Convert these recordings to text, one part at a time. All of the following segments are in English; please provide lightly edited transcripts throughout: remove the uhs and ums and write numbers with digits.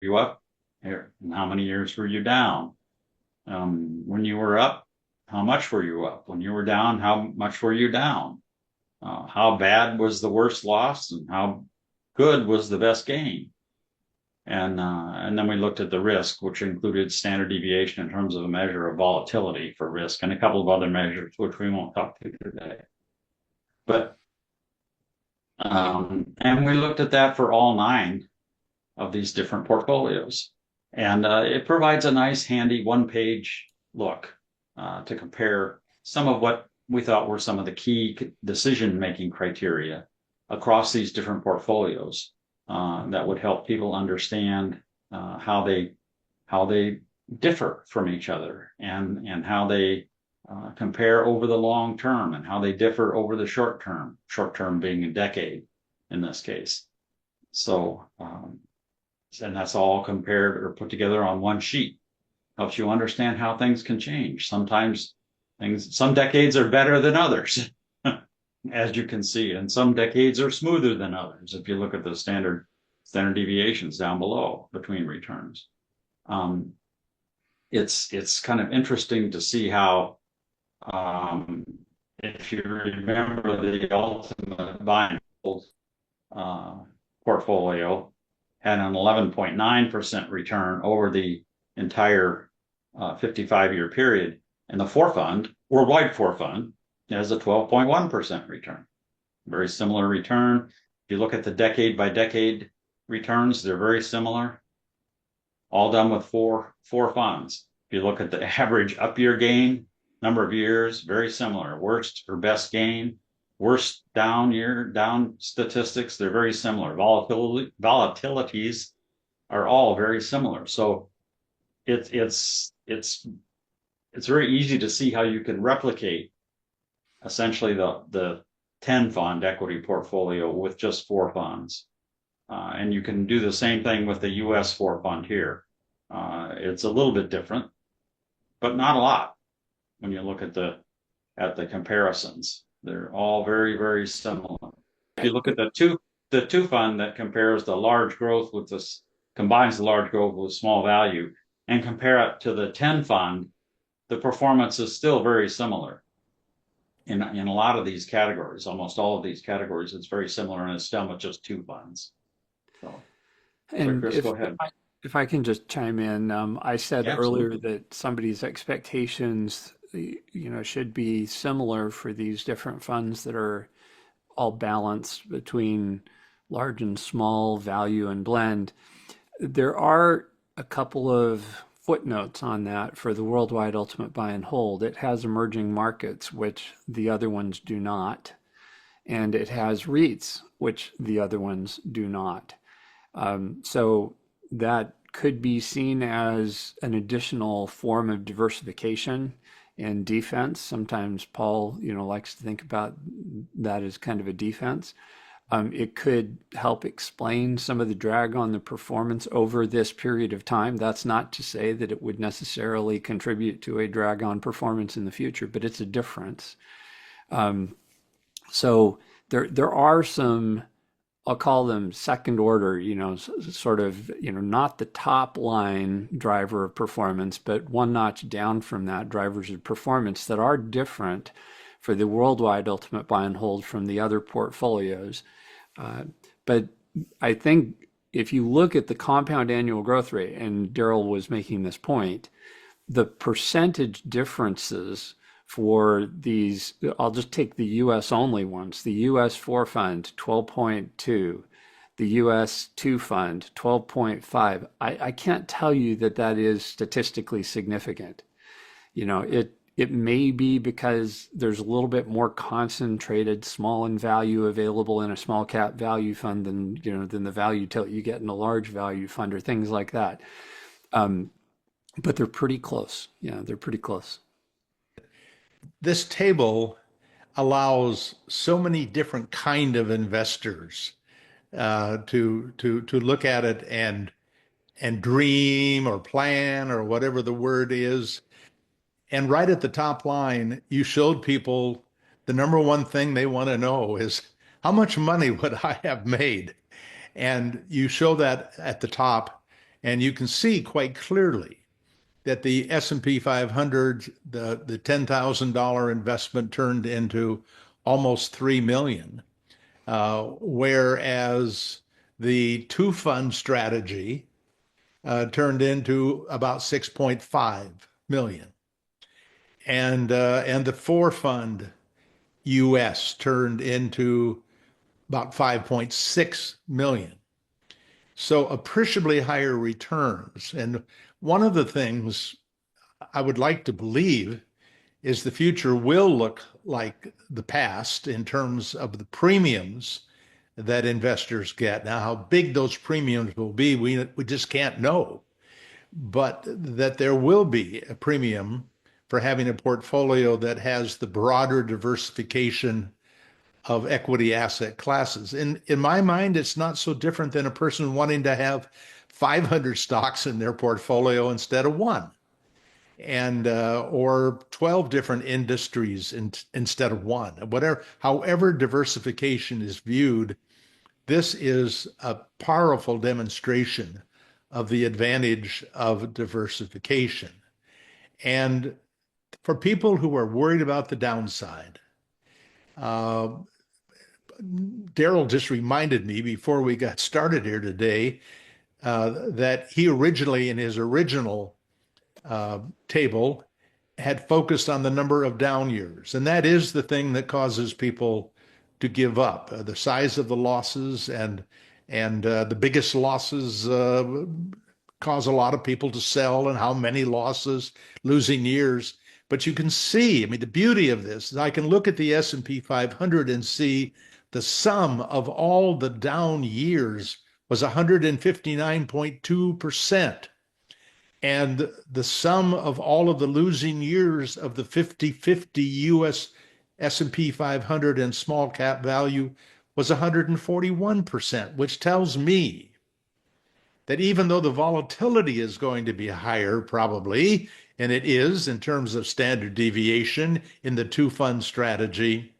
you up? Here, and how many years were you down? When you were up, how much were you up? When you were down, how much were you down? How bad was the worst loss, and how good was the best gain? And then we looked at the risk, which included standard deviation in terms of a measure of volatility for risk, and a couple of other measures, which we won't talk to today. But and we looked at that for all 9 of these different portfolios. And it provides a nice, handy one-page look to compare some of what we thought were some of the key decision-making criteria across these different portfolios that would help people understand how they differ from each other, and how they compare over the long term, and how they differ over the short term being a decade in this case. So, and that's all compared or put together on one sheet. Helps you understand how things can change. Sometimes some decades are better than others, as you can see, and some decades are smoother than others. If you look at the standard deviations down below between returns, it's kind of interesting to see how, if you remember the ultimate buy and hold portfolio had an 11.9% return over the entire 55-year period. And the worldwide 4 fund, has a 12.1% return. Very similar return. If you look at the decade by decade returns, they're very similar. All done with four funds. If you look at the average up year gain, number of years, very similar. Worst or best gain, worst down statistics, they're very similar. Volatilities are all very similar. So it's very easy to see how you can replicate essentially the 10 fund equity portfolio with just 4 funds. And you can do the same thing with the US 4 fund here. It's a little bit different, but not a lot when you look at the comparisons. They're all very, very similar. If you look at the two fund that combines the large growth with small value, and compare it to the 10 fund, the performance is still very similar in a lot of these categories. Almost all of these categories, it's very similar, and it's done with just 2 funds. So, And Chris, go ahead. if I can just chime in, I said earlier Absolutely. that somebody's expectations, should be similar for these different funds that are all balanced between large and small, value and blend. There are a couple of footnotes on that for the worldwide ultimate buy and hold. It has emerging markets, which the other ones do not, and it has REITs, which the other ones do not. So that could be seen as an additional form of diversification and defense. Sometimes Paul, likes to think about that as kind of a defense. It could help explain some of the drag on the performance over this period of time. That's not to say that it would necessarily contribute to a drag on performance in the future, but it's a difference. So there are some, I'll call them second order, sort of, not the top line driver of performance, but one notch down from that, drivers of performance that are different for the worldwide ultimate buy and hold from the other portfolios. But I think if you look at the compound annual growth rate, and Daryl was making this point, the percentage differences for these, I'll just take the US only ones. The US 4 fund, 12.2. The US 2 fund, 12.5. I can't tell you that that is statistically significant. It may be because there's a little bit more concentrated small in value available in a small cap value fund than the value tilt you get in a large value fund or things like that. But they're pretty close. Yeah, they're pretty close. This table allows so many different kind of investors to look at it and dream or plan or whatever the word is. And right at the top line, you showed people the number one thing they want to know is how much money would I have made? And you show that at the top. And you can see quite clearly that the S&P 500, the $10,000 investment turned into almost 3 million, whereas the two fund strategy turned into about 6.5 million. And the four fund US turned into about 5.6 million. So appreciably higher returns. And one of the things I would like to believe is the future will look like the past in terms of the premiums that investors get. Now, how big those premiums will be, we just can't know, but that there will be a premium for having a portfolio that has the broader diversification of equity asset classes. In my mind, it's not so different than a person wanting to have 500 stocks in their portfolio instead of one, and or 12 different industries instead of one. Whatever, however diversification is viewed, this is a powerful demonstration of the advantage of diversification. And for people who are worried about the downside, Daryl just reminded me before we got started here today that he originally, in his original table, had focused on the number of down years. And that is the thing that causes people to give up. The size of the losses and the biggest losses cause a lot of people to sell, and how many losses, losing years. But you can see, I mean, the beauty of this is I can look at the S&P 500 and see the sum of all the down years was 159.2%. And the sum of all of the losing years of the 50/50 US S&P 500 and small cap value was 141%, which tells me that even though the volatility is going to be higher probably, and it is in terms of standard deviation in the two fund strategy,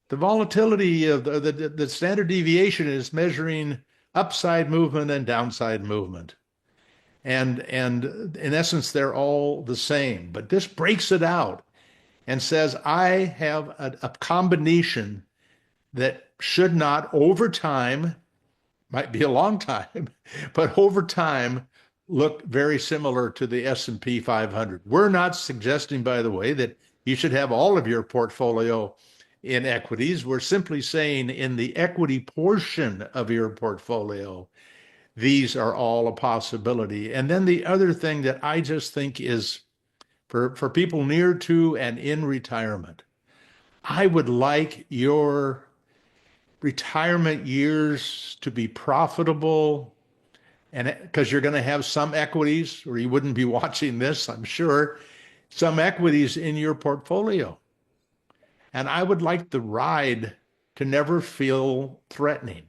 the volatility of the standard deviation is measuring upside movement and downside movement. And in essence, they're all the same. But this breaks it out and says, I have a combination that should not, over time, might be a long time, but over time, look very similar to the S&P 500. We're not suggesting, by the way, that you should have all of your portfolio in equities. We're simply saying in the equity portion of your portfolio, these are all a possibility. And then the other thing that I just think is for people near to and in retirement, I would like your retirement years to be profitable, and because you're going to have some equities, or you wouldn't be watching this, I'm sure, some equities in your portfolio. And I would like the ride to never feel threatening.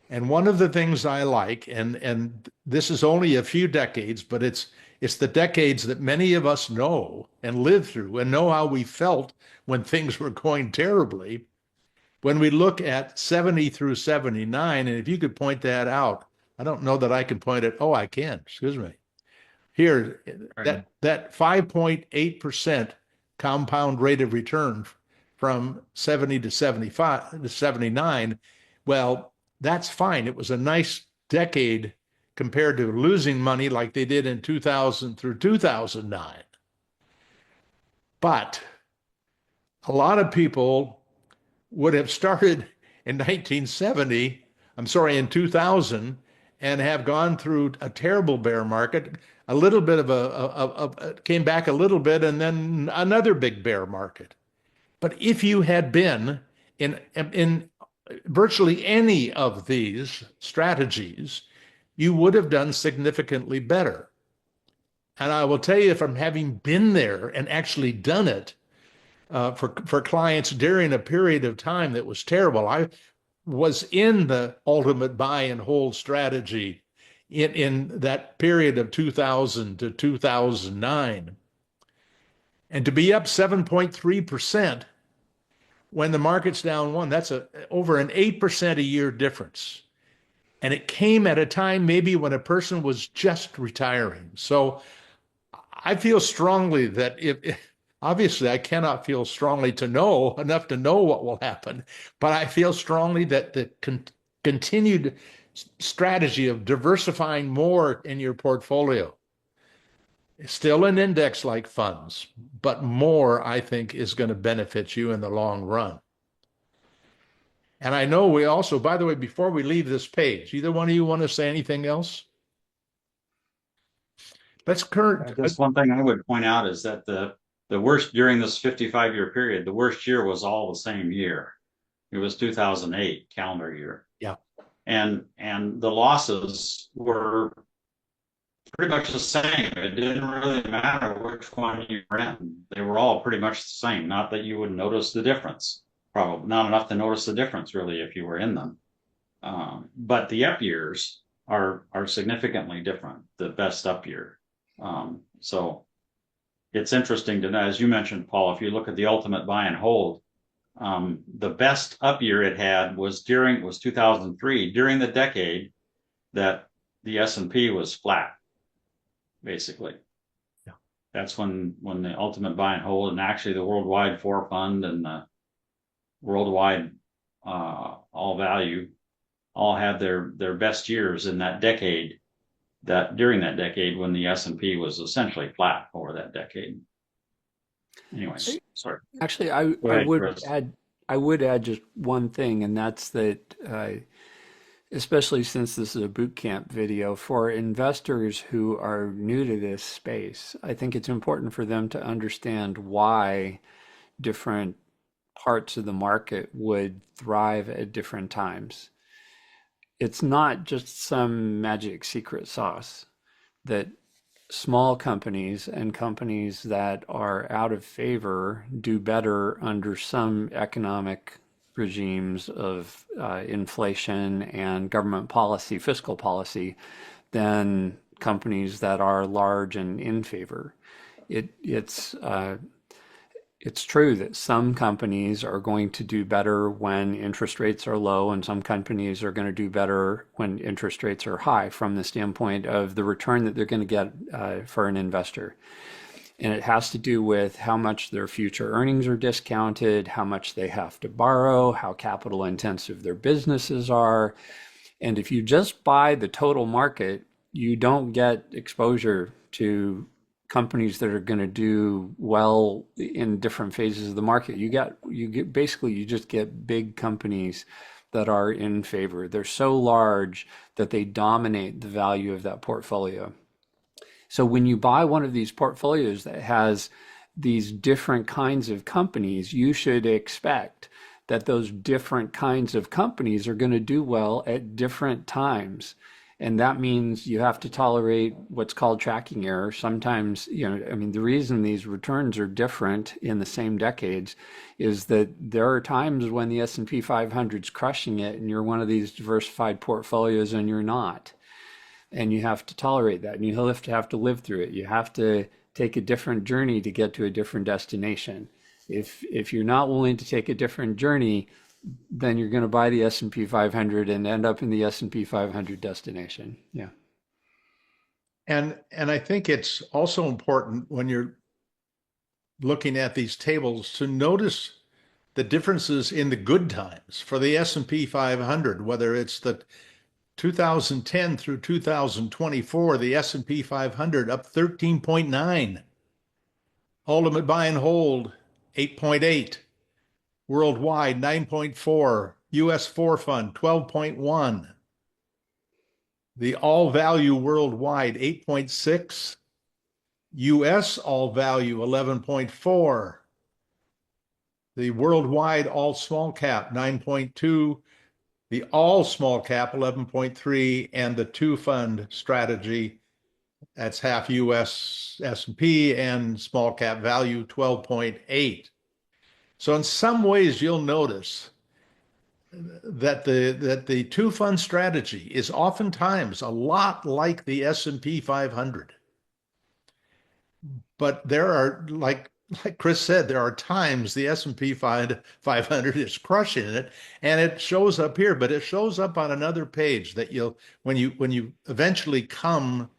And one of the things I like, and this is only a few decades, but it's the decades that many of us know and live through and know how we felt when things were going terribly. When we look at 70 through 79, and if you could point that out, I don't know that I can point it. Oh, I can. Excuse me. Here, that 5.8% compound rate of return from 70 to 75 to 79. Well, that's fine. It was a nice decade compared to losing money like they did in 2000 through 2009. But a lot of people would have started in 1970, in 2000, and have gone through a terrible bear market, a little bit of came back a little bit, and then another big bear market. But if you had been in virtually any of these strategies, you would have done significantly better. And I will tell you, from having been there and actually done it for clients during a period of time that was terrible. I was in the ultimate buy and hold strategy in that period of 2000 to 2009. And to be up 7.3% when the market's down 1%, that's over an 8% a year difference. And it came at a time maybe when a person was just retiring. So I feel strongly that if obviously I cannot feel strongly to know enough to know what will happen, but I feel strongly that the continued strategy of diversifying more in your portfolio, still in index like funds, but more, I think, is going to benefit you in the long run. And I know we also, by the way, before we leave this page, either one of you want to say anything else? Let's current. Just one thing I would point out is that the worst during this 55-year period, the worst year was all the same year. It was 2008 calendar year. Yeah. And the losses were pretty much the same. It didn't really matter which one you were in. They were all pretty much the same. Not that you would notice the difference. Probably not enough to notice the difference really if you were in them. But the up years are significantly different. The best up year. So it's interesting to know, as you mentioned, Paul, if you look at the ultimate buy and hold, the best up year it had was 2003, during the decade that the S&P was flat, basically. Yeah. That's when the ultimate buy and hold, and actually the worldwide four fund and the worldwide all value all had their best years in that decade, that during that decade when the S&P was essentially flat over that decade. Anyways, sorry. Actually, Go ahead, Chris. I would add just one thing, and that's that especially since this is a boot camp video, for investors who are new to this space, I think it's important for them to understand why different parts of the market would thrive at different times. It's not just some magic secret sauce that small companies and companies that are out of favor do better under some economic regimes of inflation and government policy, fiscal policy, than companies that are large and in favor. It's true that some companies are going to do better when interest rates are low, and some companies are going to do better when interest rates are high from the standpoint of the return that they're going to get for an investor. And it has to do with how much their future earnings are discounted, how much they have to borrow, how capital intensive their businesses are. And if you just buy the total market, you don't get exposure to companies that are going to do well in different phases of the market. You get basically you just get big companies that are in favor. They're so large that they dominate the value of that portfolio. So when you buy one of these portfolios that has these different kinds of companies, you should expect that those different kinds of companies are going to do well at different times. And that means you have to tolerate what's called tracking error. Sometimes, I mean, the reason these returns are different in the same decades is that there are times when the S&P 500 is crushing it and you're one of these diversified portfolios and you're not. And you have to tolerate that, and you have to live through it. You have to take a different journey to get to a different destination. If you're not willing to take a different journey, then you're going to buy the S&P 500 and end up in the S&P 500 destination. Yeah. And I think it's also important when you're looking at these tables to notice the differences in the good times for the S&P 500, whether it's the 2010 through 2024, the S&P 500 up 13.9, ultimate buy and hold 8.8, worldwide 9.4, US 4 fund 12.1, the all value worldwide 8.6, US all value 11.4, the worldwide all small cap 9.2, the all small cap 11.3, and the two fund strategy, that's half US S&P and small cap value 12.8. So in some ways you'll notice that the two fund strategy is oftentimes a lot like the S&P 500. But there are, like like Chris said, there are times the S&P 500 is crushing it, and it shows up here, but it shows up on another page that you'll when you eventually come